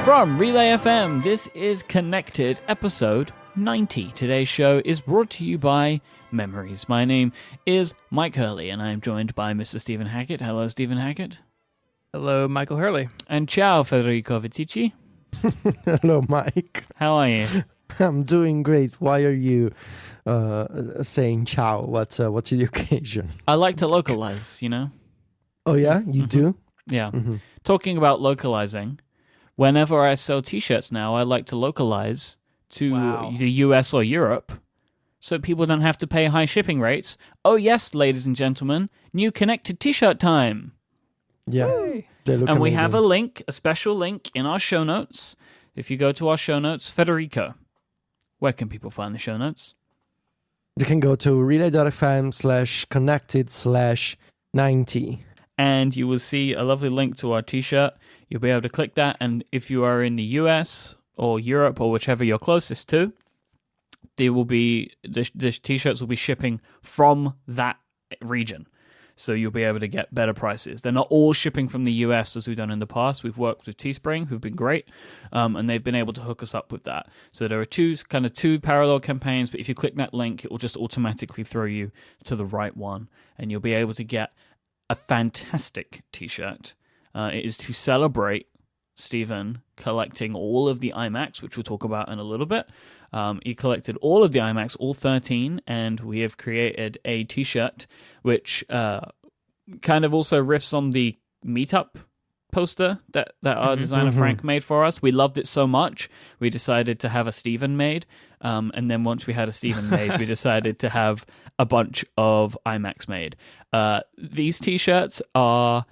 From Relay FM, this is Connected, episode 90. Today's show is brought to you by Memories. My name is Mike Hurley, and I am joined by Mr. Stephen Hackett. Hello, Stephen Hackett. Hello, Michael Hurley. And ciao, Federico Vitici. Hello, Mike. How are you? I'm doing great. Why are you saying ciao? What's the occasion? I like to localize, you know? Oh, yeah? You do? Yeah. Talking about localizing, whenever I sell t-shirts now, I like to localize to the US or Europe so people don't have to pay high shipping rates. Oh, yes, ladies and gentlemen, new Connected t-shirt time. Yeah. They look And amazing. we have a link, a special link in our show notes. If you go to our show notes, Federico, where can people find the show notes? You can go to relay.fm/connected/90. And you will see a lovely link to our t-shirt. You'll be able to click that, and if you are in the US or Europe or whichever you're closest to, there will be the t-shirts will be shipping from that region. So you'll be able to get better prices. They're not all shipping from the US as we've done in the past. We've worked with Teespring, who've been great, and they've been able to hook us up with that. So there are two parallel campaigns, but if you click that link, it will just automatically throw you to the right one, and you'll be able to get a fantastic t-shirt. It is to celebrate Stephen collecting all of the iMacs, which we'll talk about in a little bit. He collected all of the iMacs, all 13, and we have created a t-shirt which kind of also riffs on the meetup poster that our designer Frank made for us. We loved it so much, we decided to have a Stephen made, and then once we had a Stephen made, we decided to have a bunch of iMacs made. These t-shirts are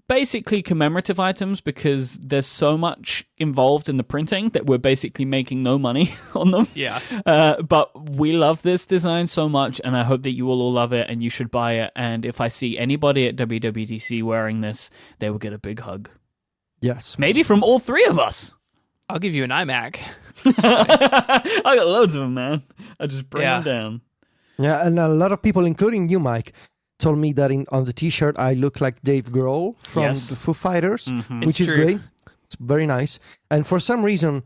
basically commemorative items because there's so much involved in the printing that we're basically making no money on them. Yeah. But we love this design so much, and I hope that you will all love it and you should buy it. And if I see anybody at WWDC wearing this, they will get a big hug. Yes. Maybe from all three of us. I'll give you an iMac. I got loads of them, man. I just bring them down. Yeah, and a lot of people, including you, Mike, told me that on the t-shirt I look like Dave Grohl from the Foo Fighters, which is great. It's very nice. And for some reason,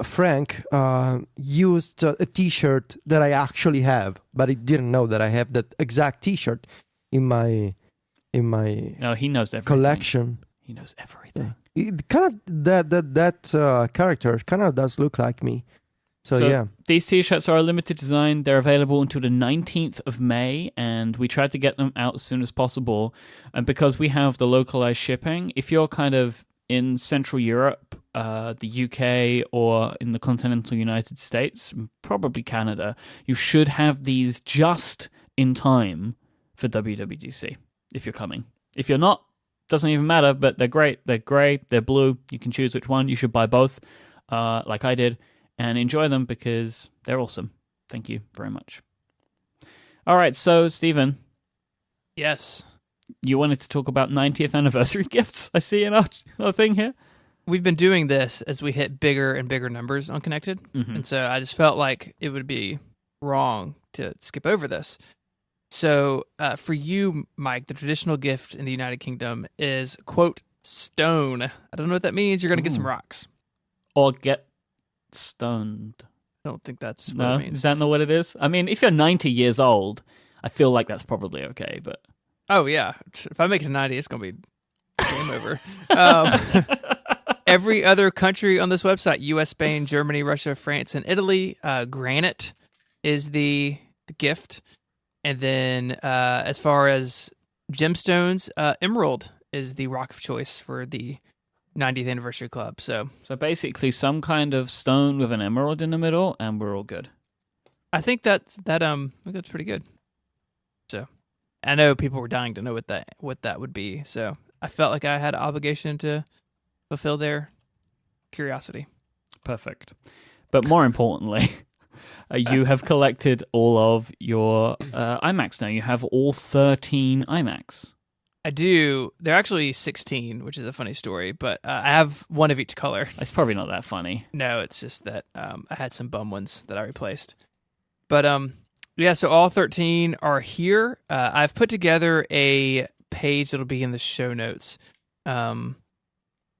Frank used a t-shirt that I actually have, but I didn't know that I have that exact t-shirt in my No, he knows everything. collection. He knows everything. It kind of that character kind of does look like me. So yeah. These t-shirts are a limited design. They're available until the 19th of May, and we tried to get them out as soon as possible. And because we have the localized shipping, if you're kind of in Central Europe, the UK, or in the continental United States, probably Canada, you should have these just in time for WWDC, if you're coming. If you're not, doesn't even matter, but they're great. They're grey, they're blue. You can choose which one. You should buy both, like I did, and enjoy them because they're awesome. Thank you very much. All right, so Stephen. Yes. You wanted to talk about 90th anniversary gifts, I see in our thing here. We've been doing this as we hit bigger and bigger numbers on Connected, and so I just felt like it would be wrong to skip over this. So for you, Mike, the traditional gift in the United Kingdom is, quote, stone. I don't know what that means. You're going to get some rocks. Or get stoned. I don't think that's what it means. Is that not what it is? I mean, if you're 90 years old, I feel like that's probably okay, but... Oh, yeah. If I make it to 90, it's going to be game over. Every other country on this website, US, Spain, Germany, Russia, France, and Italy, granite is the gift. And then as far as gemstones, emerald is the rock of choice for the 90th anniversary club. So basically some kind of stone with an emerald in the middle, and we're all good. I think that's pretty good. So I know people were dying to know what that would be. So I felt like I had an obligation to fulfill their curiosity. Perfect. But more importantly, you have collected all of your iMacs now. You have all 13 iMacs. I do. They're actually 16, which is a funny story, but I have one of each color. It's probably not that funny. No, it's just that I had some bum ones that I replaced. But yeah, so all 13 are here. I've put together a page that'll be in the show notes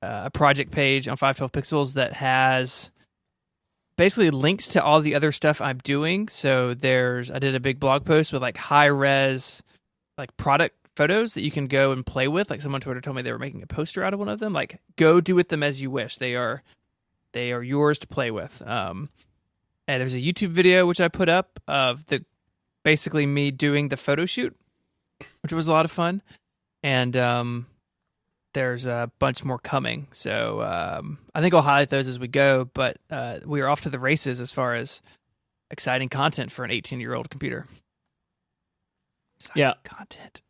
a project page on 512 Pixels that has basically links to all the other stuff I'm doing. So I did a big blog post with like high res, like product photos that you can go and play with. Like someone on Twitter told me they were making a poster out of one of them. Like, go do with them as you wish. They are yours to play with. And there's a YouTube video which I put up of basically me doing the photo shoot, which was a lot of fun. And there's a bunch more coming. So I think I'll highlight those as we go. But we are off to the races as far as exciting content for an 18-year-old computer. Exciting content.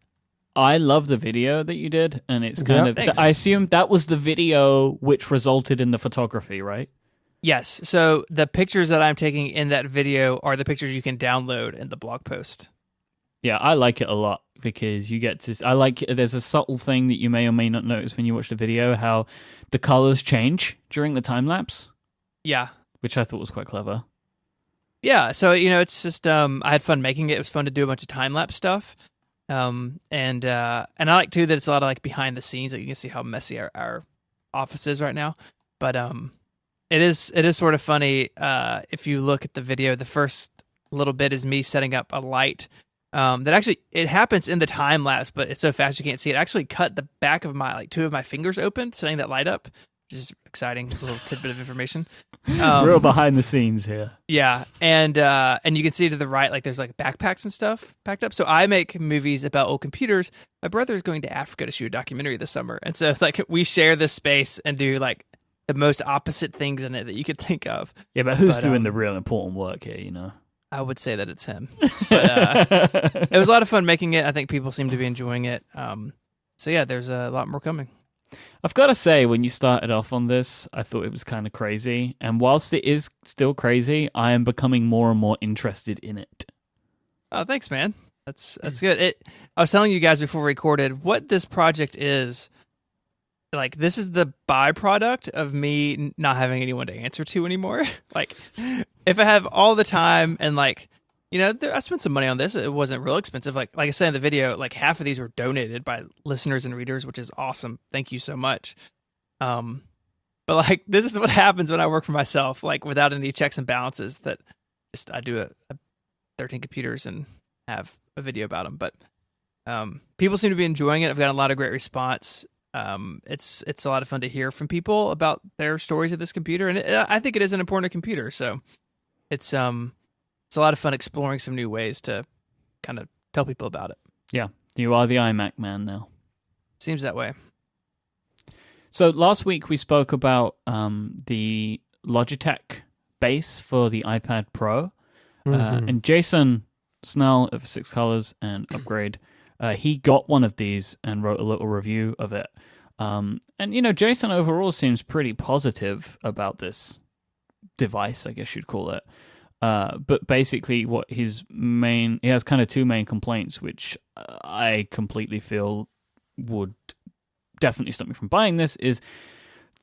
I love the video that you did, and it's kind of... Thanks. I assume that was the video which resulted in the photography, right? Yes. So the pictures that I'm taking in that video are the pictures you can download in the blog post. Yeah, I like it a lot because you get to... there's a subtle thing that you may or may not notice when you watch the video, how the colors change during the time-lapse. Yeah. Which I thought was quite clever. Yeah, so, it's just... I had fun making it. It was fun to do a bunch of time-lapse stuff. And I like too that it's a lot of like behind the scenes, that you can see how messy our office is right now. But it is sort of funny. If you look at the video, the first little bit is me setting up a light. That actually, it happens in the time lapse, but it's so fast you can't see it. I actually cut the back of my two of my fingers open, setting that light up. Which is exciting, a little tidbit of information. Real behind the scenes here. Yeah, and you can see to the right, like there's like backpacks and stuff packed up. So I make movies about old computers. My brother is going to Africa to shoot a documentary this summer, and so it's like we share this space and do like the most opposite things in it that you could think of. Yeah, but who's doing the real important work here? I would say that it's him. But it was a lot of fun making it. I think people seem to be enjoying it. So yeah, there's a lot more coming. I've got to say, when you started off on this, I thought it was kind of crazy. And whilst it is still crazy, I am becoming more and more interested in it. Oh, thanks, man. That's good. I was telling you guys before we recorded what this project is. Like, this is the byproduct of me not having anyone to answer to anymore. Like, if I have all the time and like, I spent some money on this. It wasn't real expensive. Like I said in the video, like half of these were donated by listeners and readers, which is awesome. Thank you so much. But like, this is what happens when I work for myself, like without any checks and balances, that just, I do a 13 computers and have a video about them. But people seem to be enjoying it. I've got a lot of great response. It's a lot of fun to hear from people about their stories of this computer. And I think it is an important computer. So it's a lot of fun exploring some new ways to kind of tell people about it. Yeah, you are the iMac man now. Seems that way. So last week we spoke about the Logitech base for the iPad Pro. And Jason Snell of Six Colors and Upgrade, he got one of these and wrote a little review of it. And, Jason overall seems pretty positive about this device, I guess you'd call it. But basically what he has kind of two main complaints, which I completely feel would definitely stop me from buying this, is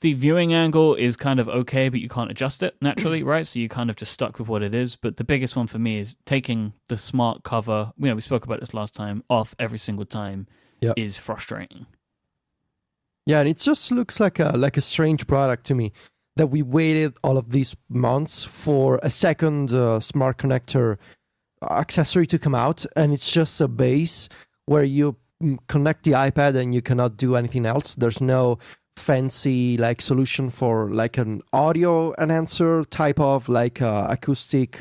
the viewing angle is kind of okay, but you can't adjust it naturally, right? So you're kind of just stuck with what it is. But the biggest one for me is taking the smart cover, we spoke about this last time, off every single time is frustrating. Yeah, and it just looks like a strange product to me. That we waited all of these months for a second smart connector accessory to come out, and it's just a base where you connect the iPad and you cannot do anything else. There's no fancy solution for an audio enhancer type of acoustic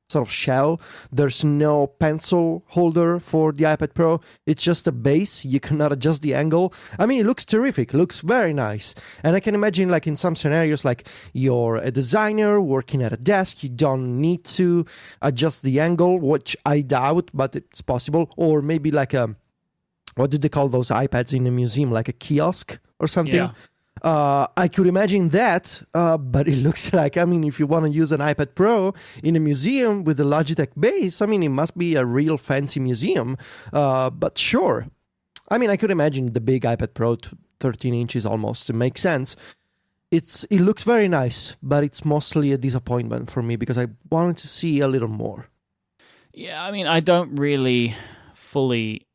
sort of shell. There's no pencil holder for the iPad Pro. It's just a base. You cannot adjust the angle. I mean, it looks terrific. It looks very nice. And I can imagine in some scenarios, you're a designer working at a desk, you don't need to adjust the angle, which I doubt, but it's possible. Or maybe what do they call those iPads in a museum? Like a kiosk or something? Yeah. I could imagine that, but it looks like, if you want to use an iPad Pro in a museum with a Logitech base, it must be a real fancy museum, but sure. I could imagine the big iPad Pro, 13 inches almost, it makes sense. It looks very nice, but it's mostly a disappointment for me because I wanted to see a little more. Yeah, I don't really fully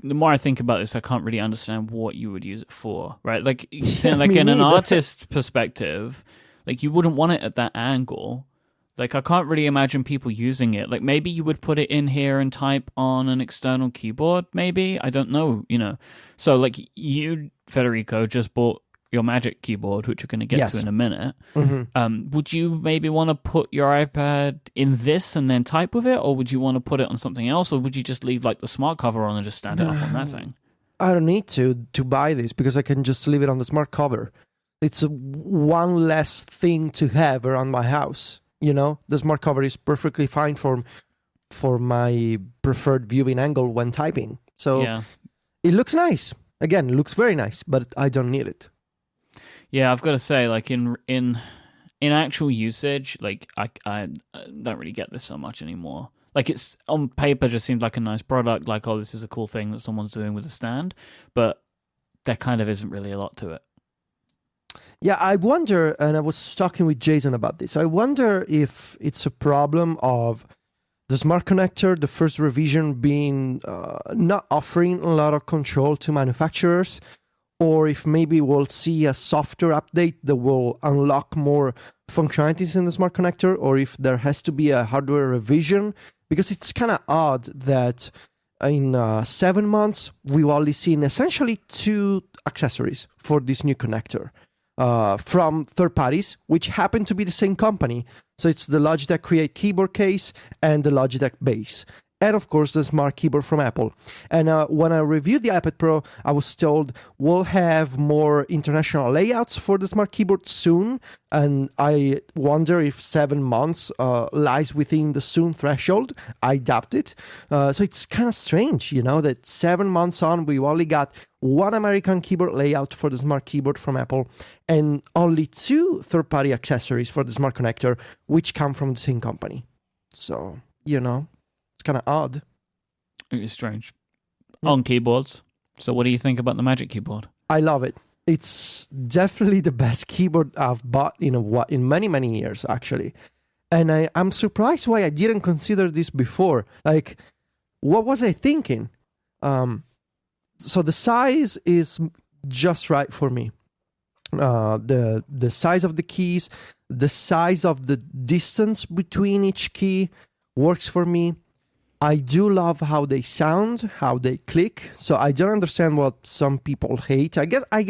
the more I think about this, I can't really understand what you would use it for, right? Like, in Me an neither. artist perspective, like you wouldn't want it at that angle. Like, I can't really imagine people using it. Like, maybe you would put it in here and type on an external keyboard, maybe? I don't know, So, like, you, Federico, just bought your Magic keyboard, which you're going to get to in a minute. Mm-hmm. Would you maybe want to put your iPad in this and then type with it? Or would you want to put it on something else? Or would you just leave, like, the smart cover on and just stand it up on that thing? I don't need to buy this because I can just leave it on the smart cover. It's one less thing to have around my house. The smart cover is perfectly fine for my preferred viewing angle when typing. So It looks nice. Again, it looks very nice, but I don't need it. Yeah, I've got to say, like in actual usage, like I don't really get this so much anymore. Like, it's on paper just seems like a nice product, like, oh, this is a cool thing that someone's doing with a stand, but there kind of isn't really a lot to it. Yeah, I wonder, and I was talking with Jason about this, I wonder if it's a problem of the smart connector, the first revision being not offering a lot of control to manufacturers, or if maybe we'll see a software update that will unlock more functionalities in the smart connector, or if there has to be a hardware revision, because it's kind of odd that in 7 months, we've only seen essentially 2 accessories for this new connector. From third parties, which happen to be the same company. So it's the Logitech Create keyboard case and the Logitech base. And of course, the smart keyboard from Apple. And when I reviewed the iPad Pro, I was told we'll have more international layouts for the smart keyboard soon. And I wonder if 7 months lies within the soon threshold. I doubt it. So it's kind of strange, that 7 months on, we've only got one American keyboard layout for the smart keyboard from Apple and only 2 third-party accessories for the smart connector, which come from the same company. So, it's kind of odd. It is strange. On keyboards. So what do you think about the Magic Keyboard? I love it. It's definitely the best keyboard I've bought in many, many years, actually. And I'm surprised why I didn't consider this before. Like, what was I thinking? So the size is just right for me. The size of the keys, the size of the distance between each key works for me. I do love how they sound, how they click. So I don't understand what some people hate. I guess. I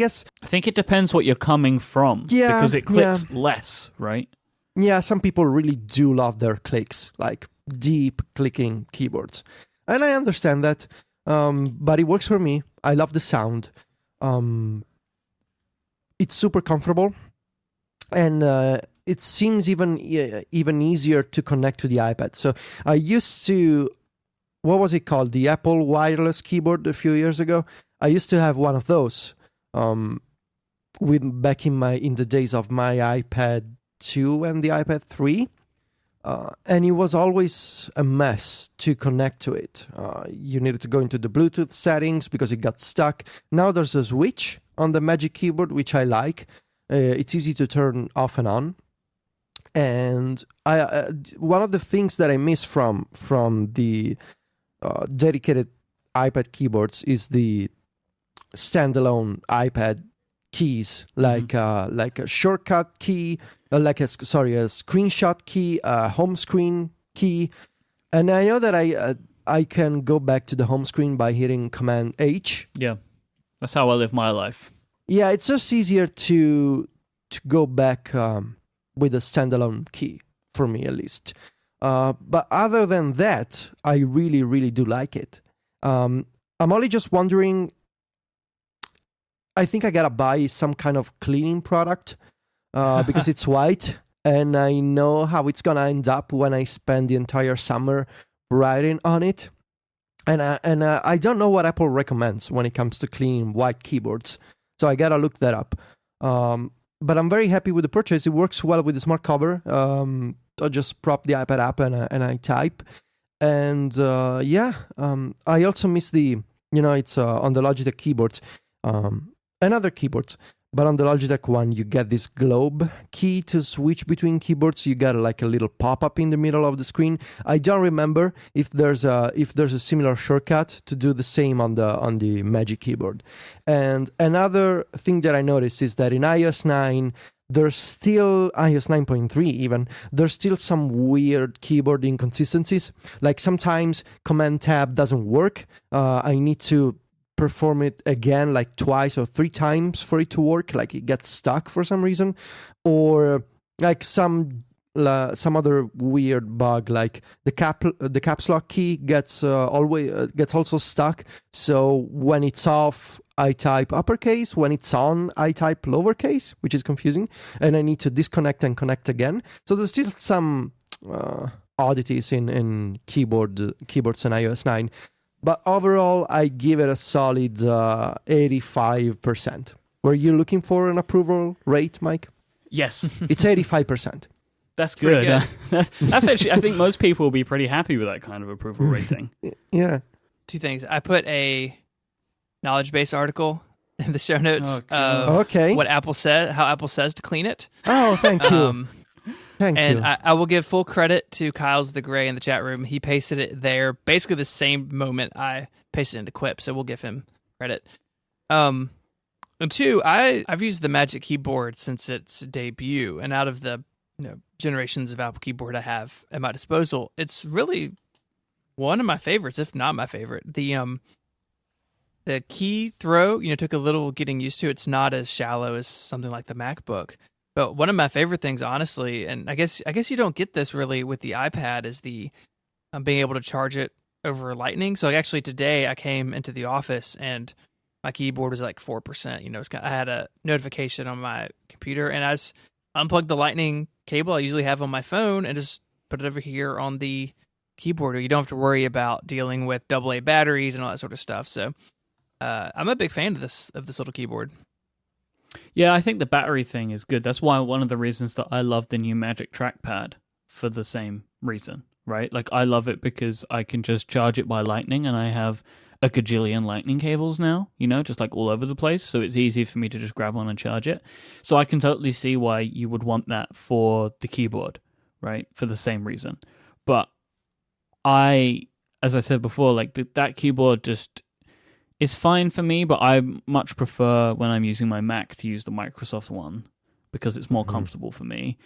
think it depends what you're coming from. Yeah, because it clicks less, right? Yeah, some people really do love their clicks, like deep clicking keyboards, and I understand that. But it works for me. I love the sound. It's super comfortable, and it seems even easier to connect to the iPad. So I used to, what was it called? The Apple wireless keyboard a few years ago. I used to have one of those. Back in the days of my iPad 2 and the iPad 3. And it was always a mess to connect to it. You needed to go into the Bluetooth settings because it got stuck. Now there's a switch on the Magic Keyboard, which I like. It's easy to turn off and on. And one of the things that I miss from the dedicated iPad keyboards is the standalone iPad keys, like a shortcut key, a screenshot key, a home screen key. And I know that I can go back to the home screen by hitting Command H. Yeah, that's how I live my life. Yeah, it's just easier to go back with a standalone key, for me at least. But other than that, I really, really do like it. I'm only just wondering, I think I gotta buy some kind of cleaning product because it's white, and I know how it's gonna end up when I spend the entire summer writing on it. And I don't know what Apple recommends when it comes to cleaning white keyboards, so I gotta look that up. But I'm very happy with the purchase. It works well with the smart cover. I just prop the iPad up and I type. And I also miss the, it's on the Logitech keyboards and other keyboards. But on the Logitech one, you get this globe key to switch between keyboards. You got like a little pop-up in the middle of the screen. I don't remember if there's a similar shortcut to do the same on the Magic Keyboard. And another thing that I noticed is that in iOS 9, there's still, iOS 9.3 even, there's still some weird keyboard inconsistencies. Like sometimes Command Tab doesn't work. I need to perform it again like twice or three times for it to work. Like it gets stuck for some reason. Or like some other weird bug, like the caps lock key gets also stuck. So when it's off, I type uppercase. When it's on, I type lowercase, which is confusing. And I need to disconnect and connect again. So there's still some oddities in keyboards in iOS 9. But overall, I give it a solid 85%. Were you looking for an approval rate, Mike? Yes. It's 85%. That's good. That's actually, I think most people will be pretty happy with that kind of approval rating. Yeah. Two things. I put a knowledge base article in the show notes of what Apple said, how Apple says to clean it. Oh, thank you. Thank you. And I will give full credit to Kyle's the Gray in the chat room. He pasted it there basically the same moment I pasted it into Quip, so we'll give him credit. And two, I've used the Magic Keyboard since its debut, and out of the generations of Apple Keyboard I have at my disposal, it's really one of my favorites, if not my favorite. The key throw, took a little getting used to. It's not as shallow as something like the MacBook. But one of my favorite things, honestly, and I guess you don't get this really with the iPad, is the being able to charge it over Lightning. So actually today I came into the office and my keyboard was like 4%. I had a notification on my computer and I just unplugged the Lightning cable I usually have on my phone and just put it over here on the keyboard. You don't have to worry about dealing with AA batteries and all that sort of stuff. So I'm a big fan of this little keyboard. Yeah, I think the battery thing is good. That's why one of the reasons that I love the new Magic Trackpad for the same reason, right? Like I love it because I can just charge it by Lightning and I have a gajillion Lightning cables now, just like all over the place. So it's easy for me to just grab one and charge it. So I can totally see why you would want that for the keyboard, right? For the same reason. But as I said before, like that keyboard just... it's fine for me, but I much prefer when I'm using my Mac to use the Microsoft one because it's more comfortable for me.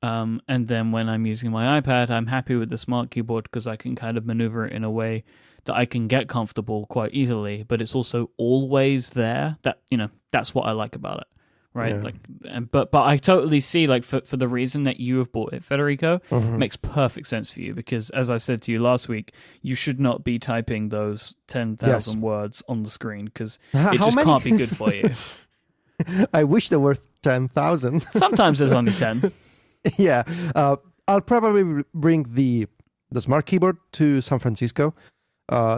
And then when I'm using my iPad, I'm happy with the Smart Keyboard because I can kind of maneuver it in a way that I can get comfortable quite easily, but it's also always there. That's what I like about it, right? Yeah. But I totally see, like, for the reason that you have bought it, Federico, makes perfect sense for you because, as I said to you last week, you should not be typing those 10,000 words on the screen because it just can't be good for you. I wish there were 10,000. Sometimes there's only 10. Yeah. I'll probably bring the Smart Keyboard to San Francisco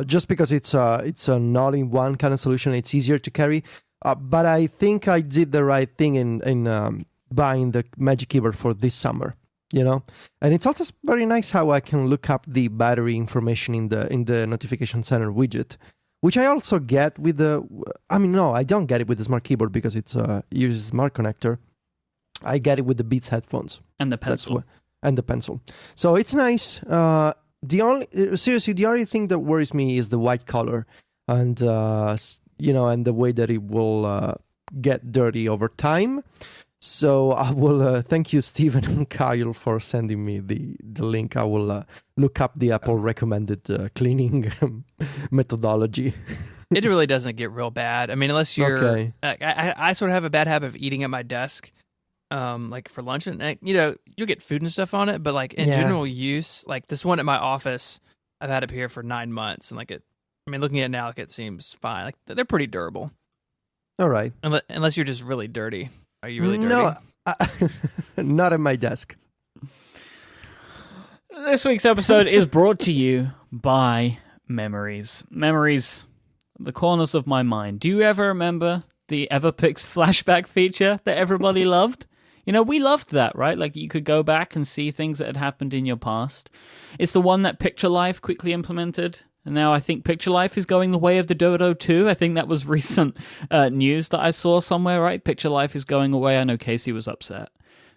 just because it's an all-in-one kind of solution. It's easier to carry. But I think I did the right thing in buying the Magic Keyboard for this summer, And it's also very nice how I can look up the battery information in the Notification Center widget, which I also get with the... no, I don't get it with the Smart Keyboard because it's uses Smart Connector. I get it with the Beats headphones. And the pencil. And the pencil. So it's nice. The only thing that worries me is the white color. And... and the way that it will get dirty over time. So I will thank you, Stephen and Kyle, for sending me the link. I will look up the Apple recommended cleaning methodology. It really doesn't get real bad. Unless you're... Okay. I sort of have a bad habit of eating at my desk, like for lunch. And, you'll get food and stuff on it. But like in general use, like this one at my office, I've had it here for 9 months. And like it... looking at it now, like it seems fine. Like they're pretty durable. All right. Unless you're just really dirty. Are you really dirty? No, not at my desk. This week's episode is brought to you by Memories. Memories, the corners of my mind. Do you ever remember the Everpix flashback feature that everybody loved? We loved that, right? Like you could go back and see things that had happened in your past. It's the one that Picture Life quickly implemented. And now I think Picture Life is going the way of the Dodo too. I think that was recent news that I saw somewhere, right? Picture Life is going away. I know Casey was upset.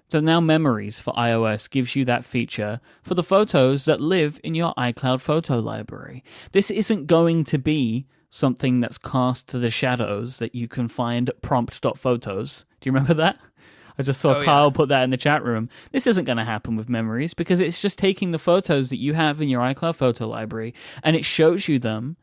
So now Memories for iOS gives you that feature for the photos that live in your iCloud photo library. This isn't going to be something that's cast to the shadows that you can find at prompt.photos. Do you remember that? I just saw Kyle put that in the chat room. This isn't going to happen with Memories because it's just taking the photos that you have in your iCloud photo library and it shows you them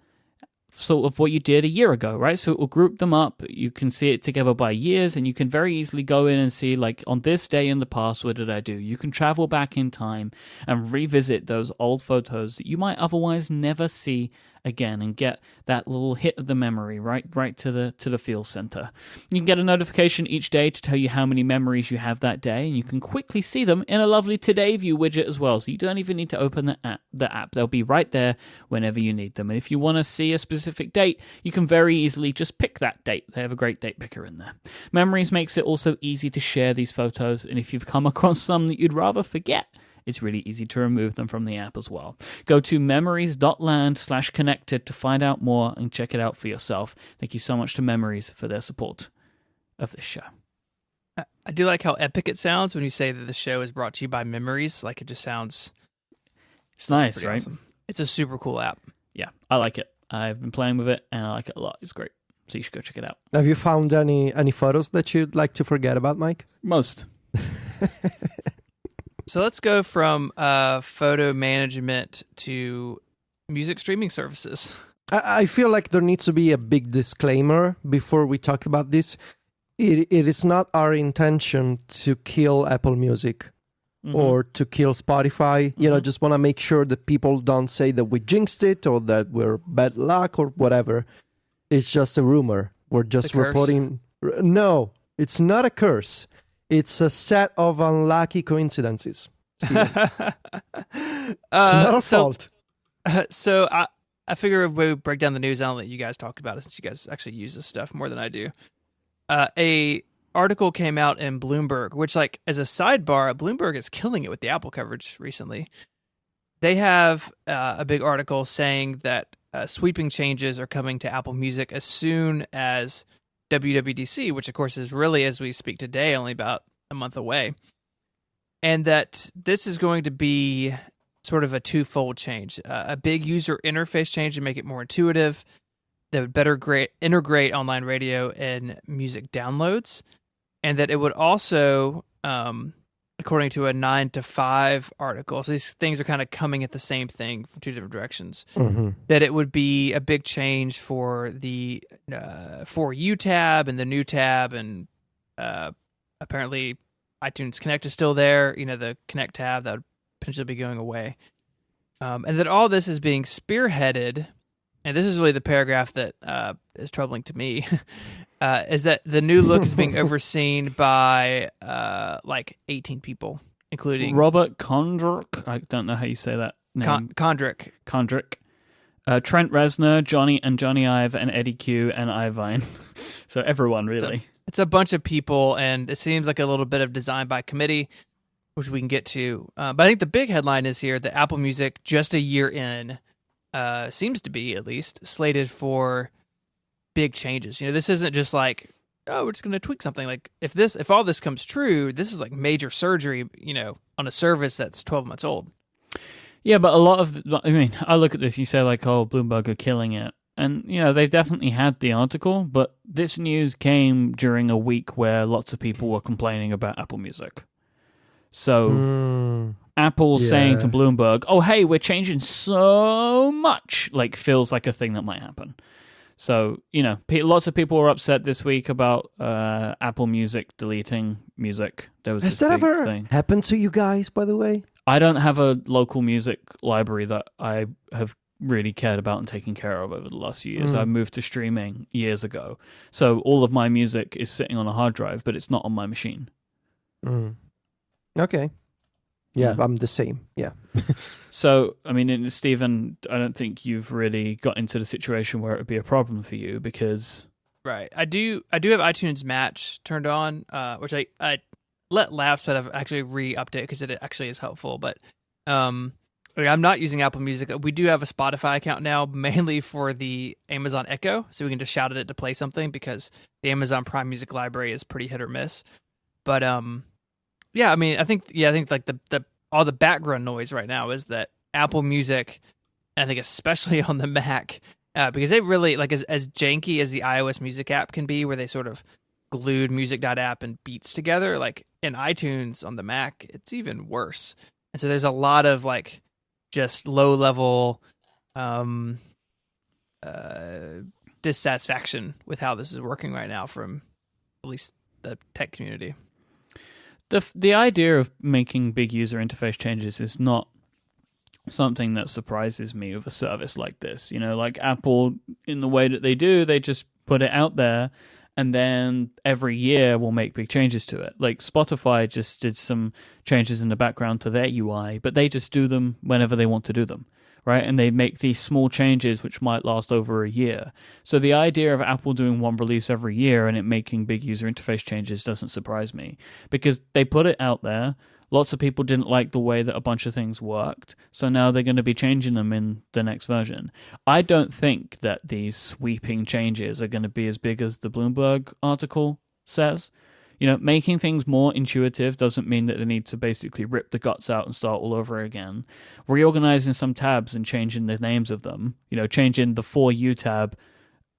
sort of what you did a year ago, right? So it will group them up. You can see it together by years and you can very easily go in and see, like, on this day in the past, what did I do? You can travel back in time and revisit those old photos that you might otherwise never see again and get that little hit of the memory right to the feel center. You can get a notification each day to tell you how many memories you have that day, and you can quickly see them in a lovely Today View widget as well, so you don't even need to open the app. They'll be right there whenever you need them. And if you want to see a specific date, you can very easily just pick that date. They have a great date picker in there. Memories makes it also easy to share these photos, and if you've come across some that you'd rather forget, it's really easy to remove them from the app as well. Go to memories.land/connected to find out more and check it out for yourself. Thank you so much to Memories for their support of this show. I do like how epic it sounds when you say that the show is brought to you by Memories. Like, it just sounds... It's nice, right? Awesome. It's a super cool app. Yeah, I like it. I've been playing with it, and I like it a lot. It's great. So you should go check it out. Have you found any photos that you'd like to forget about, Mike? Most. So let's go from photo management to music streaming services. I feel like there needs to be a big disclaimer before we talk about this. It is not our intention to kill Apple Music or to kill Spotify. You know, just want to make sure that people don't say that we jinxed it or that we're bad luck or whatever. It's just a rumor. We're just reporting. No, it's not a curse. It's a set of unlucky coincidences. It's not our fault. So I figure if we break down the news, I'll let you guys talk about it since you guys actually use this stuff more than I do. A article came out in Bloomberg, which, like, as a sidebar, Bloomberg is killing it with the Apple coverage recently. They have a big article saying that sweeping changes are coming to Apple Music as soon as WWDC, which of course is really, as we speak today, only about a month away. And that this is going to be sort of a twofold change. A big user interface change to make it more intuitive, that would better integrate online radio and music downloads, and that it would also, according to a 9 to 5 article, so these things are kind of coming at the same thing from two different directions, that it would be a big change for the For You tab and the new tab, and apparently iTunes Connect is still there, you know, the Connect tab that would potentially be going away. And that all this is being spearheaded, and this is really the paragraph that is troubling to me, is that the new look is being overseen by like 18 people, including Robert Kondruk. I don't know how you say that name. Kondruk. Trent Reznor, Johnny Ive, and Eddie Q, and Ivine. So everyone, really. It's a bunch of people, and it seems like a little bit of design by committee, which we can get to. But I think the big headline is here that Apple Music, just a year in, seems to be, at least, slated for big changes. You know, this isn't just like, oh, we're just going to tweak something. Like, if all this comes true, this is like major surgery, you know, on a service that's 12 months old. Yeah, but a lot of, I look at this, you say like, oh, Bloomberg are killing it. And, you know, they've definitely had the article, but this news came during a week where lots of people were complaining about Apple Music. So Apple saying to Bloomberg, oh, hey, we're changing so much, like, feels like a thing that might happen. So, you know, lots of people were upset this week about Apple Music deleting music. There was Has that ever happened to you guys, by the way? I don't have a local music library that I have really cared about and taken care of over the last few years. I moved to streaming years ago. So all of my music is sitting on a hard drive, but it's not on my machine. Okay. Yeah, I'm the same. Yeah. So, I mean, Stephen, I don't think you've really got into the situation where it would be a problem for you because... Right. I do have iTunes Match turned on, which I let lapse, but I've actually re-upped it because it actually is helpful. But I'm not using Apple Music. We do have a Spotify account now, mainly for the Amazon Echo, so we can just shout at it to play something because the Amazon Prime Music library is pretty hit or miss. But yeah, I mean, I think like the all the background noise right now is that Apple Music, and I think especially on the Mac, because they really like as janky as the iOS Music app can be, where they sort of glued music.app and Beats together, like in iTunes on the Mac, it's even worse. And so there's a lot of like just low level dissatisfaction with how this is working right now from at least the tech community. The idea of making big user interface changes is not something that surprises me with a service like this. Like Apple, in the way that they just put it out there, and then every year we'll make big changes to it. Like Spotify just did some changes in the background to their UI, but they just do them whenever they want to do them, right? And they make these small changes which might last over a year. So the idea of Apple doing one release every year and it making big user interface changes doesn't surprise me, because they put it out there. Lots of people didn't like the way that a bunch of things worked, so now they're going to be changing them in the next version. I don't think that these sweeping changes are going to be as big as the Bloomberg article says. Making things more intuitive doesn't mean that they need to basically rip the guts out and start all over again. Reorganizing some tabs and changing the names of them, changing the For You tab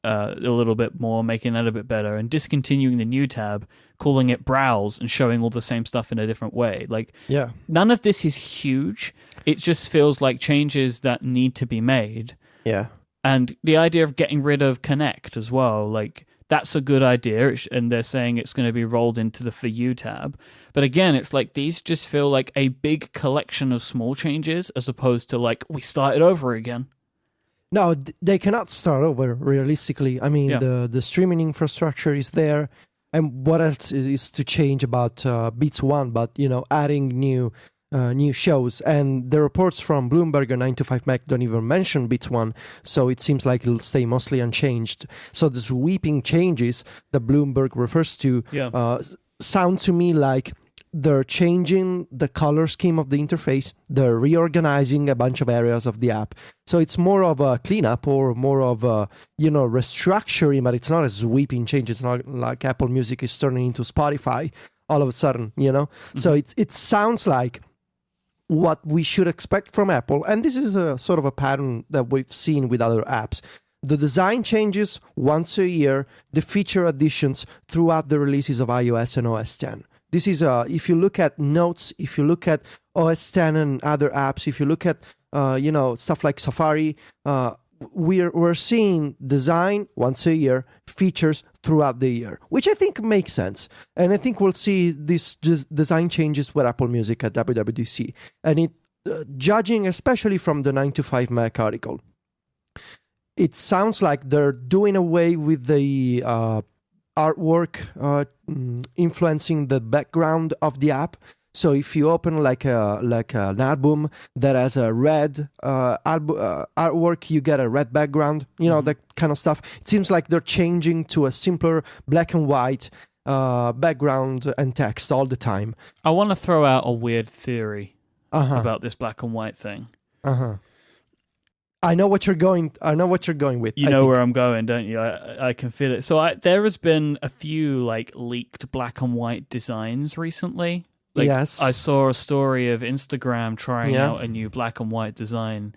a little bit more, making that a bit better, and discontinuing the new tab, calling it Browse, and showing all the same stuff in a different way. Like, yeah, none of this is huge. It just feels like changes that need to be made. Yeah. And the idea of getting rid of Connect as well, like, that's a good idea, and they're saying it's going to be rolled into the For You tab. But again, it's like these just feel like a big collection of small changes as opposed to like, we started over again. No, they cannot start over, realistically. I mean, the streaming infrastructure is there. And what else is to change about Beats One, but, adding new shows? And the reports from Bloomberg and 9to5Mac don't even mention Beats One, so it seems like it'll stay mostly unchanged. So the sweeping changes that Bloomberg refers to sound to me like they're changing the color scheme of the interface. They're reorganizing a bunch of areas of the app. So it's more of a cleanup or more of a, restructuring, but it's not a sweeping change. It's not like Apple Music is turning into Spotify all of a sudden, Mm-hmm. So it sounds like what we should expect from Apple. And this is a sort of a pattern that we've seen with other apps. The design changes once a year, the feature additions throughout the releases of iOS and OS X. This is, if you look at Notes, if you look at OS X and other apps, if you look at, stuff like Safari, we're seeing design once a year, features throughout the year, which I think makes sense. And I think we'll see these design changes with Apple Music at WWDC. And judging especially from the 9to5Mac article, it sounds like they're doing away with the artwork influencing the background of the app. So if you open like an album that has a red artwork, you get a red background, that kind of stuff. It seems like they're changing to a simpler black and white background and text all the time. I want to throw out a weird theory about this black and white thing. I know what you're going with. You know where I'm going, don't you? I can feel it. So there has been a few like leaked black and white designs recently. Like, yes. I saw a story of Instagram trying out a new black and white design.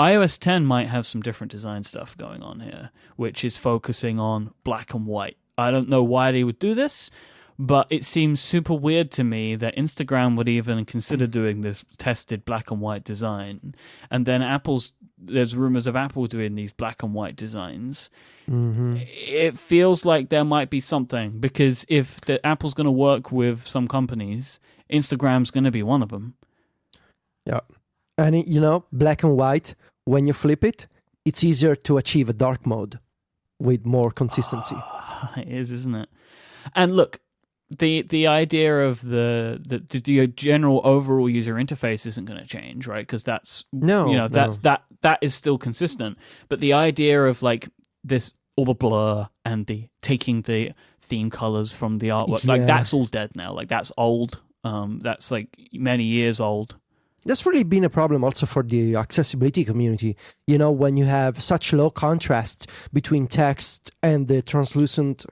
iOS 10 might have some different design stuff going on here, which is focusing on black and white. I don't know why they would do this, but it seems super weird to me that Instagram would even consider doing this tested black and white design. And then there's rumors of Apple doing these black and white designs. Mm-hmm. It feels like there might be something, because if Apple's going to work with some companies, Instagram's going to be one of them. Yeah. And, black and white, when you flip it, it's easier to achieve a dark mode with more consistency. It is, isn't it? And look, the idea of the general overall user interface isn't going to change, right? Because that is still consistent. But the idea of like this, all the blur and the taking the theme colors from the artwork, like that's all dead now. Like that's old. That's like many years old. that's really been a problem also for the accessibility community. You know, when you have such low contrast between text and the translucent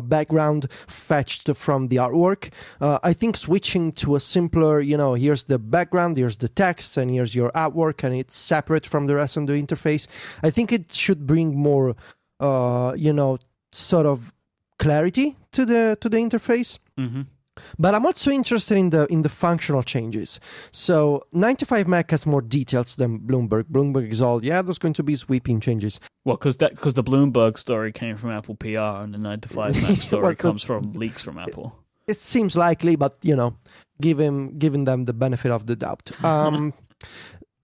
background fetched from the artwork, I think switching to a simpler, you know, here's the background, here's the text, and here's your artwork, and it's separate from the rest of the interface. I think it should bring more, you know, sort of clarity to the interface. Mm-hmm. But I'm also interested in the functional changes. So 95Mac has more details than Bloomberg. Bloomberg is all, there's going to be sweeping changes. Well, because the Bloomberg story came from Apple PR, and the 95Mac story comes from leaks from Apple. It seems likely, but you know, giving them the benefit of the doubt.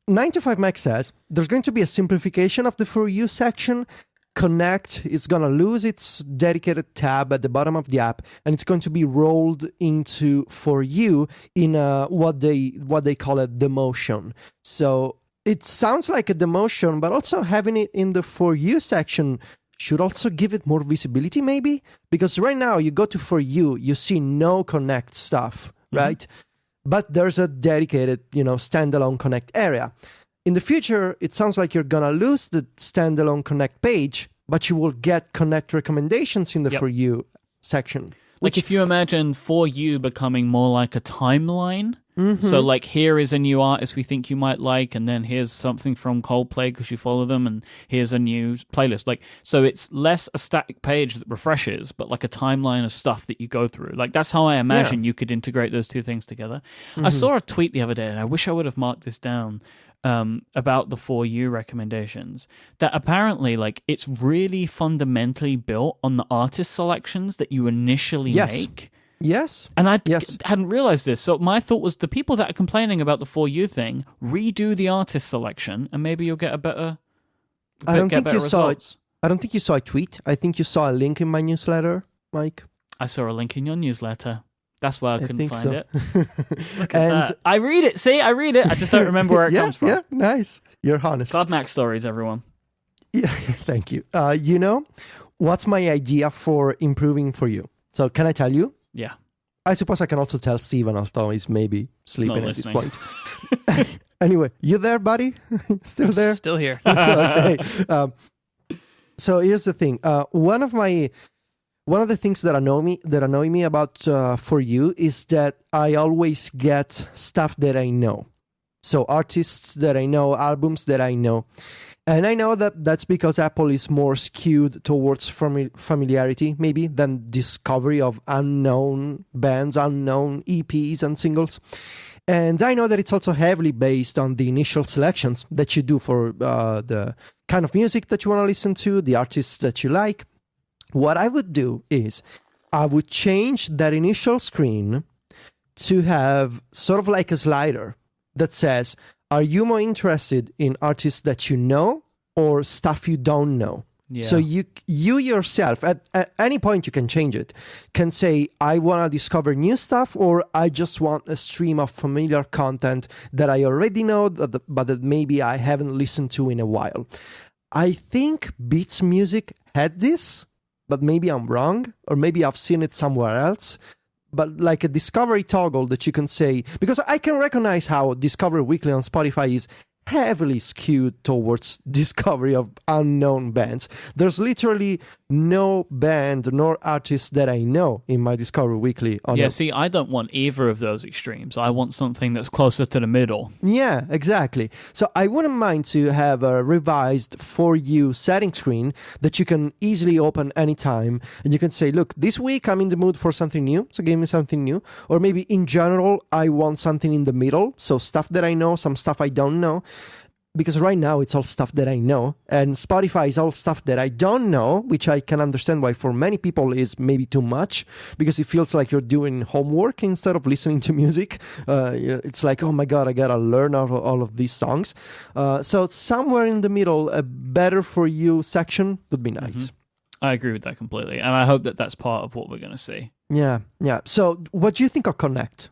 95Mac says there's going to be a simplification of the For You section. Connect is going to lose its dedicated tab at the bottom of the app, and it's going to be rolled into For You in what they call a demotion. So it sounds like a demotion, but also having it in the For You section should also give it more visibility, maybe? Because right now you go to For You, you see no Connect stuff, right? But there's a dedicated, you know, standalone Connect area. In the future, it sounds like you're going to lose the standalone Connect page, but you will get Connect recommendations in the For You section. Like if you imagine For You becoming more like a timeline. So like, here is a new artist we think you might like, and then here's something from Coldplay because you follow them, and here's a new playlist. Like, so it's less a static page that refreshes, but like a timeline of stuff that you go through. Like, that's how I imagine you could integrate those two things together. I saw a tweet the other day, and I wish I would have marked this down, about the For You recommendations, that apparently like it's really fundamentally built on the artist selections that you initially make. Yes. And I hadn't realized this. So my thought was the people that are complaining about the For You thing, redo the artist selection and maybe you'll get a better I don't think you saw results. I don't think you saw a tweet. I think you saw a link in my newsletter, Mike. I saw a link in your newsletter. That's why I couldn't find it. Look at And that. I read it. See, I read it. I just don't remember where it comes from. Yeah, nice. You're honest. God Mac stories, everyone. Yeah, thank you. You know, what's my idea for improving For You? So can I tell you? Yeah. I suppose I can also tell Steven, although he's maybe sleeping at this point. Anyway, you there, buddy? Still there? Still here. Okay. So here's the thing. One of the things that annoy me about For You is that I always get stuff that I know. So artists that I know, albums that I know. And I know that that's because Apple is more skewed towards familiarity, maybe, than discovery of unknown bands, unknown EPs and singles. And I know that it's also heavily based on the initial selections that you do for the kind of music that you want to listen to, the artists that you like. What I would do is I would change that initial screen to have sort of like a slider that says, are you more interested in artists that you know or stuff you don't know? Yeah. So you yourself, at any point you can change it, can say, I want to discover new stuff, or I just want a stream of familiar content that I already know, but that maybe I haven't listened to in a while. I think Beats Music had this, but maybe I'm wrong, or maybe I've seen it somewhere else. But like a discovery toggle that you can say, because I can recognize how Discover Weekly on Spotify is heavily skewed towards discovery of unknown bands. There's literally no band nor artist that I know in my Discover Weekly. See, I don't want either of those extremes. I want something that's closer to the middle. Yeah, exactly. So I wouldn't mind to have a revised For You setting screen that you can easily open anytime. And you can say, look, this week I'm in the mood for something new, so give me something new. Or maybe in general, I want something in the middle. So stuff that I know, some stuff I don't know. Because right now it's all stuff that I know, and Spotify is all stuff that I don't know, which I can understand why for many people is maybe too much, because it feels like you're doing homework instead of listening to music. It's like, oh my God, I gotta learn all of these songs. So somewhere in the middle, a better For You section would be nice. Mm-hmm. I agree with that completely, and I hope that that's part of what we're going to see. Yeah. So what do you think of Connect?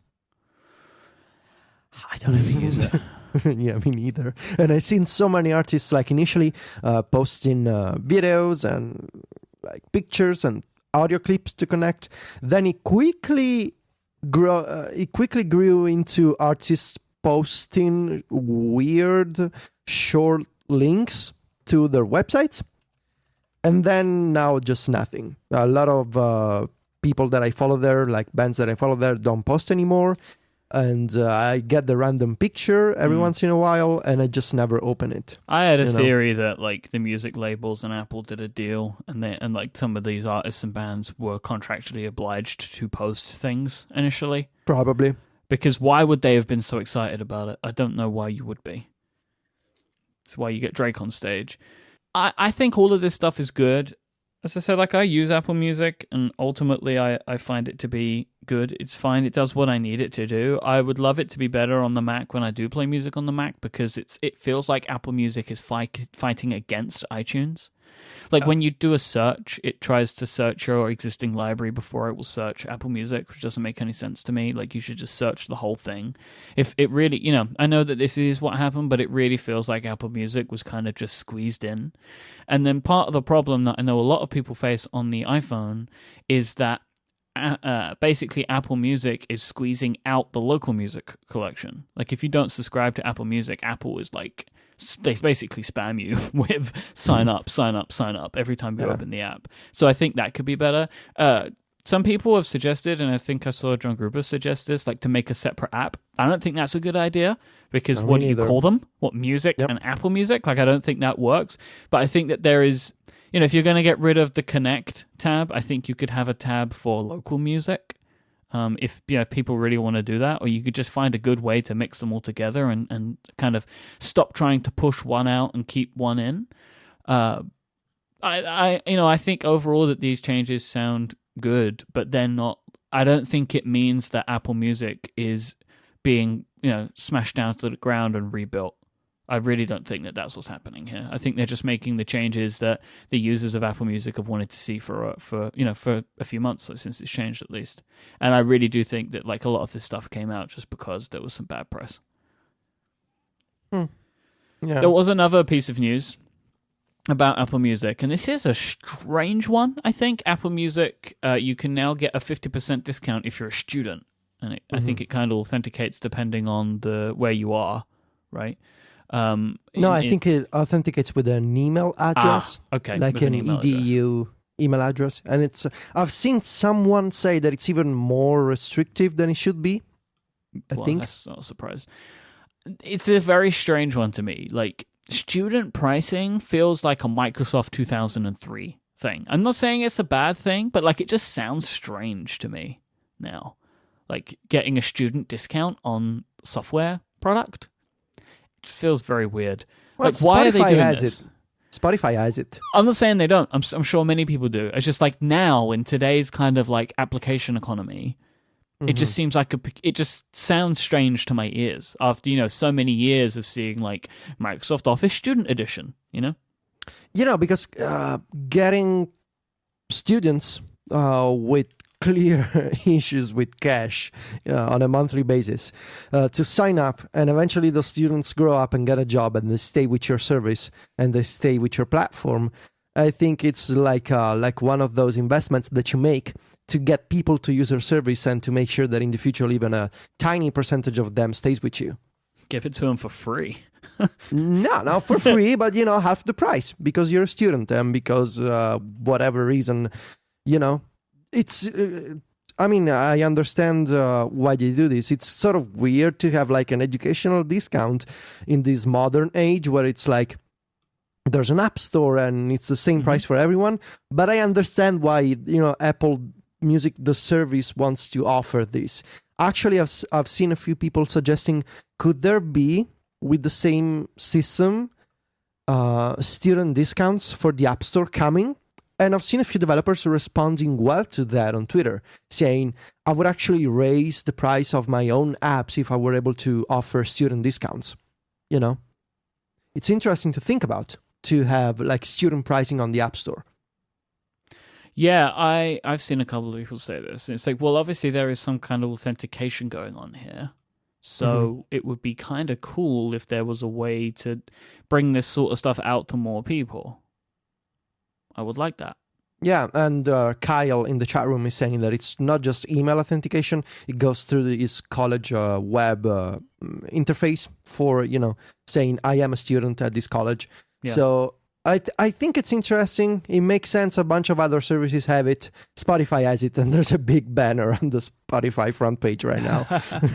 I don't ever use it. Yeah, me neither. And I've seen so many artists like initially posting videos and like pictures and audio clips to Connect. Then it quickly grew into artists posting weird short links to their websites. And then now just nothing. A lot of people that I follow there, like bands that I follow there, don't post anymore. And I get the random picture every once in a while, and I just never open it. I had a theory that like the music labels and Apple did a deal, and like some of these artists and bands were contractually obliged to post things initially. Probably. Because why would they have been so excited about it? I don't know why you would be. It's why you get Drake on stage. I think all of this stuff is good. As I said, like I use Apple Music, and ultimately I find it to be good. It's fine. It does what I need it to do. I would love it to be better on the Mac when I do play music on the Mac, because it feels like Apple Music is fighting against iTunes. Like when you do a search, it tries to search your existing library before it will search Apple Music, which doesn't make any sense to me. Like you should just search the whole thing. If it really, I know that this is what happened, but it really feels like Apple Music was kind of just squeezed in. And then part of the problem that I know a lot of people face on the iPhone is that basically Apple Music is squeezing out the local music collection. Like if you don't subscribe to Apple Music, Apple is like, they basically spam you with sign up every time you open the app. So I think that could be better. Some people have suggested, and I think I saw John Gruber suggest this, like to make a separate app. I don't think that's a good idea, because what do you call them? What, music and Apple Music? Like I don't think that works. But I think that there is, if you're going to get rid of the Connect tab, I think you could have a tab for local music. If people really want to do that, or you could just find a good way to mix them all together and kind of stop trying to push one out and keep one in. I think overall that these changes sound good, but they're not. I don't think it means that Apple Music is being smashed down to the ground and rebuilt. I really don't think that that's what's happening here. I think they're just making the changes that the users of Apple Music have wanted to see for a few months since it's changed, at least. And I really do think that like a lot of this stuff came out just because there was some bad press. Yeah. There was another piece of news about Apple Music, and this is a strange one. I think Apple Music, you can now get a 50% discount if you're a student, and I think it kind of authenticates depending on where you are, right? I think it authenticates with an email address. Okay, like an EDU email address. And I've seen someone say that it's even more restrictive than it should be. I think that's not a surprise. It's a very strange one to me. Like student pricing feels like a Microsoft 2003 thing. I'm not saying it's a bad thing, but like it just sounds strange to me now. Like getting a student discount on software product. It feels very weird. Well, like, why are they doing this? Spotify has it. I'm not saying they don't. I'm sure many people do. It's just like now in today's kind of like application economy, it just seems like it just sounds strange to my ears after so many years of seeing like Microsoft Office Student Edition. Because getting students with clear issues with cash on a monthly basis to sign up, and eventually those students grow up and get a job and they stay with your service and they stay with your platform. I think it's like one of those investments that you make to get people to use your service and to make sure that in the future even a tiny percentage of them stays with you. Give it to them for free. No, not for free, but half the price because you're a student and because whatever reason, it's I understand why they do this. It's sort of weird to have like an educational discount in this modern age where it's like there's an app store and it's the same price for everyone. But I understand why Apple Music, the service, wants to offer this. Actually, I've seen a few people suggesting, could there be with the same system student discounts for the App Store coming? And I've seen a few developers responding well to that on Twitter, saying, I would actually raise the price of my own apps if I were able to offer student discounts. It's interesting to think about, to have like student pricing on the App Store. Yeah, I've seen a couple of people say this. It's like, well, obviously there is some kind of authentication going on here. So it would be kind of cool if there was a way to bring this sort of stuff out to more people. I would like that. Yeah, and Kyle in the chat room is saying that it's not just email authentication; it goes through his college web interface for saying I am a student at this college. Yeah. So I think it's interesting. It makes sense. A bunch of other services have it. Spotify has it, and there's a big banner on the Spotify front page right now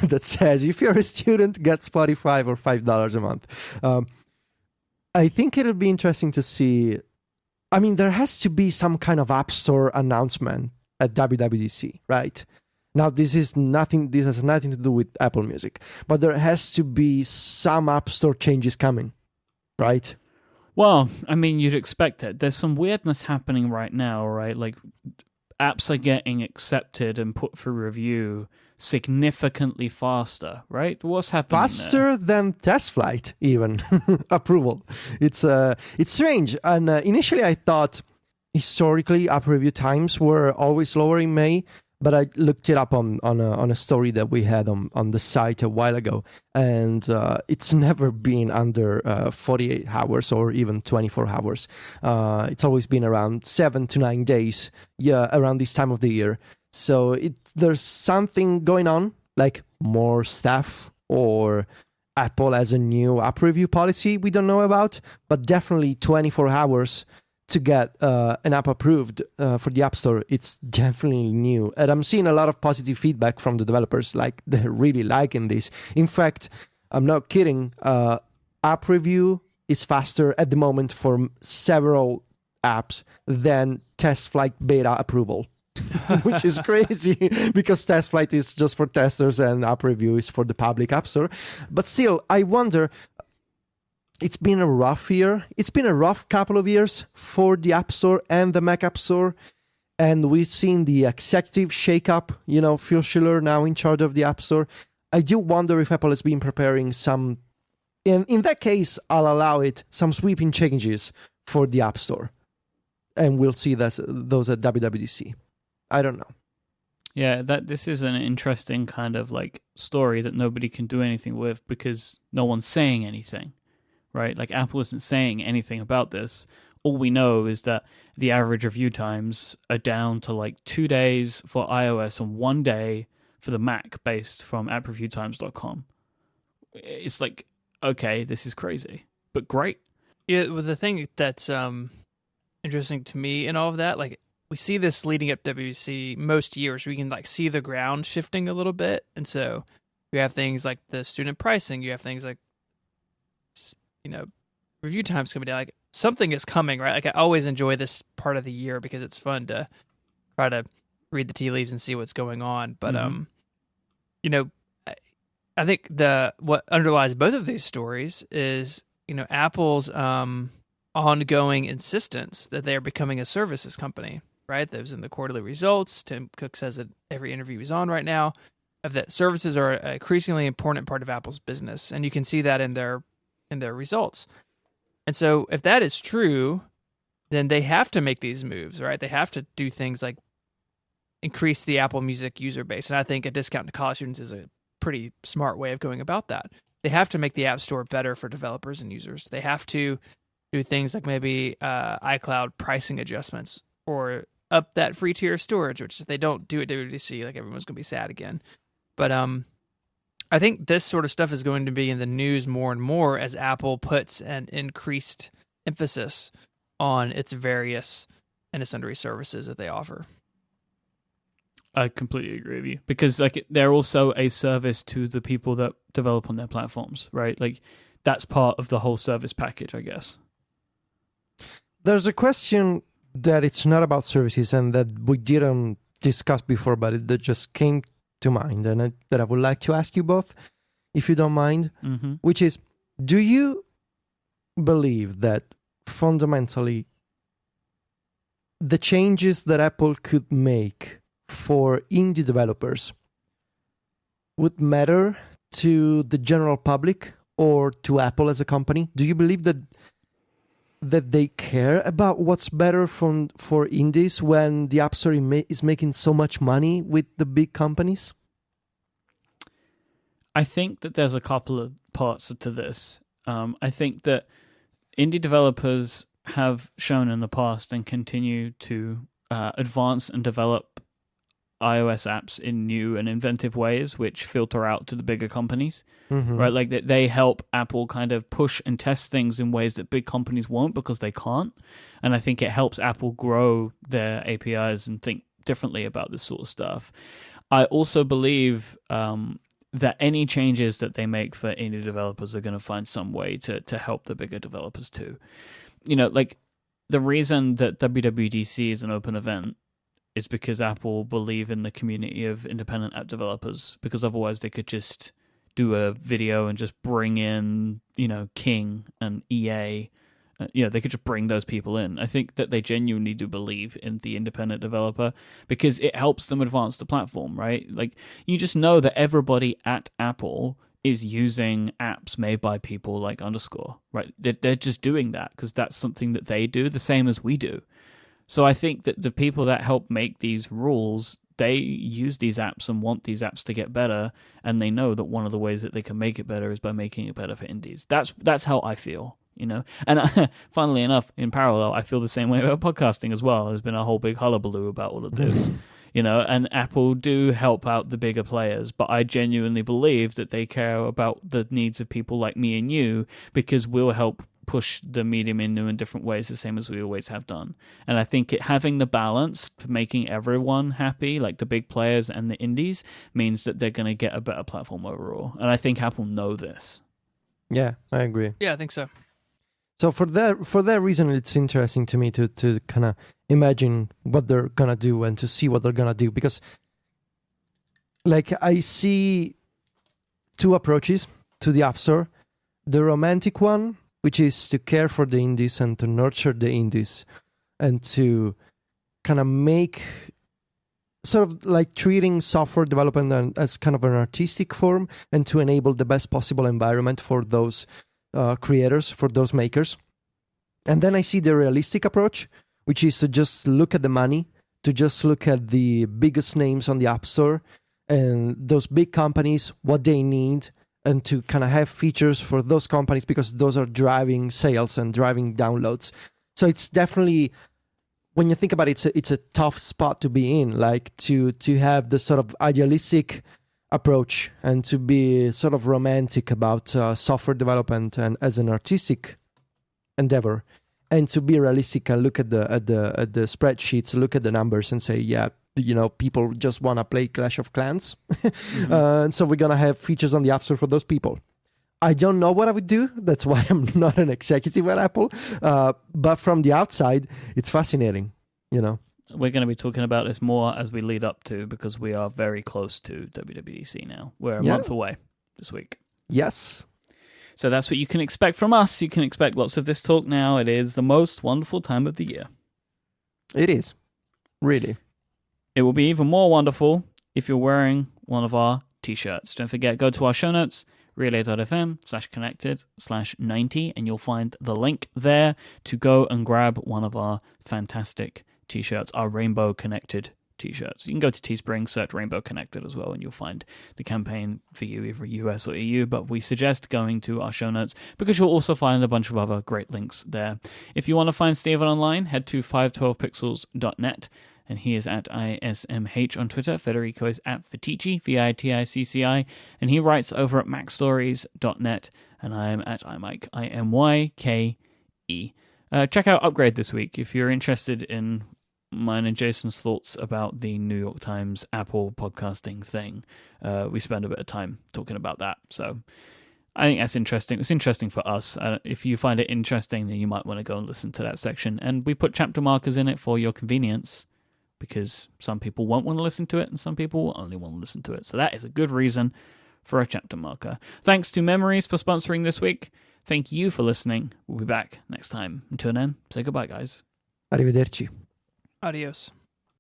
that says, "If you're a student, get Spotify for $5 a month." I think it'll be interesting to see. I mean, there has to be some kind of App Store announcement at WWDC, right? Now, this has nothing to do with Apple Music, but there has to be some App Store changes coming, right? Well, I mean, you'd expect it. There's some weirdness happening right now, right? Like, apps are getting accepted and put for review significantly faster, right? What's happening faster than test flight even approval? It's strange. And initially I thought historically app review times were always lower in May, but I looked it up on a story that we had on the site a while ago, and it's never been under 48 hours or even 24 hours. It's always been around 7 to 9 days, around this time of the year. So there's something going on, like more staff, or Apple has a new app review policy we don't know about, but definitely 24 hours to get an app approved for the App Store. It's definitely new. And I'm seeing a lot of positive feedback from the developers, like they're really liking this. In fact, I'm not kidding, app review is faster at the moment for several apps than test flight beta approval. Which is crazy because test flight is just for testers and app review is for the public App Store. But still, I wonder, it's been a rough year. It's been a rough couple of years for the App Store and the Mac App Store. And we've seen the executive shakeup, Phil Schiller now in charge of the App Store. I do wonder if Apple has been preparing some, in that case, I'll allow it, some sweeping changes for the App Store. And we'll see those at WWDC. I don't know. Yeah, this is an interesting kind of like story that nobody can do anything with because no one's saying anything, right? Like Apple isn't saying anything about this. All we know is that the average review times are down to like 2 days for iOS and 1 day for the Mac based from appreviewtimes.com. It's like, okay, this is crazy, but great. Yeah, well, the thing that's interesting to me in all of that, like, we see this leading up to WWDC most years. We can like see the ground shifting a little bit, and so you have things like the student pricing. You have things like review times coming down. Like something is coming, right? Like I always enjoy this part of the year because it's fun to try to read the tea leaves and see what's going on. But I think what underlies both of these stories is Apple's ongoing insistence that they are becoming a services company. Right, that was in the quarterly results. Tim Cook says that every interview he's on right now, of that services are an increasingly important part of Apple's business, and you can see that in their results. And so, if that is true, then they have to make these moves, right? They have to do things like increase the Apple Music user base, and I think a discount to college students is a pretty smart way of going about that. They have to make the App Store better for developers and users. They have to do things like maybe iCloud pricing adjustments or up that free tier of storage, which if they don't do at WWDC, like everyone's going to be sad again. But I think this sort of stuff is going to be in the news more and more as Apple puts an increased emphasis on its various and its sundry services that they offer. I completely agree with you because like they're also a service to the people that develop on their platforms, right? Like that's part of the whole service package, I guess. There's a question that it's not about services and that we didn't discuss before, but that just came to mind and that I would like to ask you both, if you don't mind, which is, do you believe that fundamentally the changes that Apple could make for indie developers would matter to the general public or to Apple as a company? Do you believe that they care about what's better for indies when the App Store is making so much money with the big companies? I think that there's a couple of parts to this. I think that indie developers have shown in the past and continue to advance and develop iOS apps in new and inventive ways, which filter out to the bigger companies, right? Like that they help Apple kind of push and test things in ways that big companies won't because they can't. And I think it helps Apple grow their APIs and think differently about this sort of stuff. I also believe that any changes that they make for indie developers are going to find some way to help the bigger developers too. You know, like the reason that WWDC is an open event is because Apple believe in the community of independent app developers, because otherwise they could just do a video and just bring in, you know, King and EA. They could just bring those people in. I think that they genuinely do believe in the independent developer because it helps them advance the platform, right? Like, you just know that everybody at Apple is using apps made by people like Underscore, right? They're just doing that because that's something that they do the same as we do. So I think that the people that help make these rules, they use these apps and want these apps to get better, and they know that one of the ways that they can make it better is by making it better for indies. That's how I feel, you know? And funnily enough, in parallel, I feel the same way about podcasting as well. There's been a whole big hullabaloo about all of this, you know, and Apple do help out the bigger players, but I genuinely believe that they care about the needs of people like me and you, because we'll help push the medium in new and different ways, the same as we always have done. And I think having the balance for making everyone happy, like the big players and the indies, means that they're going to get a better platform overall. And I think Apple know this. Yeah, I agree. Yeah, I think so. So for that reason, it's interesting to me to kind of imagine what they're gonna do and to see what they're gonna do, because like I see two approaches to the App Store. The romantic one, which is to care for the indies and to nurture the indies and to kind of make sort of like treating software development as kind of an artistic form and to enable the best possible environment for those creators, for those makers. And then I see the realistic approach, which is to just look at the money, to just look at the biggest names on the App Store and those big companies, what they need, and to kind of have features for those companies because those are driving sales and driving downloads. So it's definitely, when you think about it, it's a tough spot to be in, like to have the sort of idealistic approach and to be sort of romantic about software development and as an artistic endeavor, and to be realistic and look at the spreadsheets, look at the numbers and say, yeah, you know, people just want to play Clash of Clans. And so we're going to have features on the App Store for those people. I don't know what I would do. That's why I'm not an executive at Apple. But from the outside, it's fascinating, you know. We're going to be talking about this more as we lead up to, because we are very close to WWDC now. We're a month away this week. Yes. So that's what you can expect from us. You can expect lots of this talk now. It is the most wonderful time of the year. It is. Really. It will be even more wonderful if you're wearing one of our t-shirts. Don't forget, go to our show notes, relay.fm/connected/90, and you'll find the link there to go and grab one of our fantastic t-shirts, our Rainbow Connected t-shirts. You can go to Teespring, search Rainbow Connected as well, and you'll find the campaign for you, either US or EU, but we suggest going to our show notes because you'll also find a bunch of other great links there. If you want to find Steven online, head to 512pixels.net. And he is at ISMH on Twitter. Federico is at Viticci, Viticci, and he writes over at macstories.net, and I am at iMyke, IMYKE. Check out Upgrade this week if you're interested in mine and Jason's thoughts about the New York Times Apple podcasting thing. We spend a bit of time talking about that, so I think that's interesting. It's interesting for us. If you find it interesting, then you might want to go and listen to that section. And we put chapter markers in it for your convenience, because some people won't want to listen to it and some people will only want to listen to it. So that is a good reason for a chapter marker. Thanks to Memories for sponsoring this week. Thank you for listening. We'll be back next time. Until then, say goodbye, guys. Arrivederci. Adios.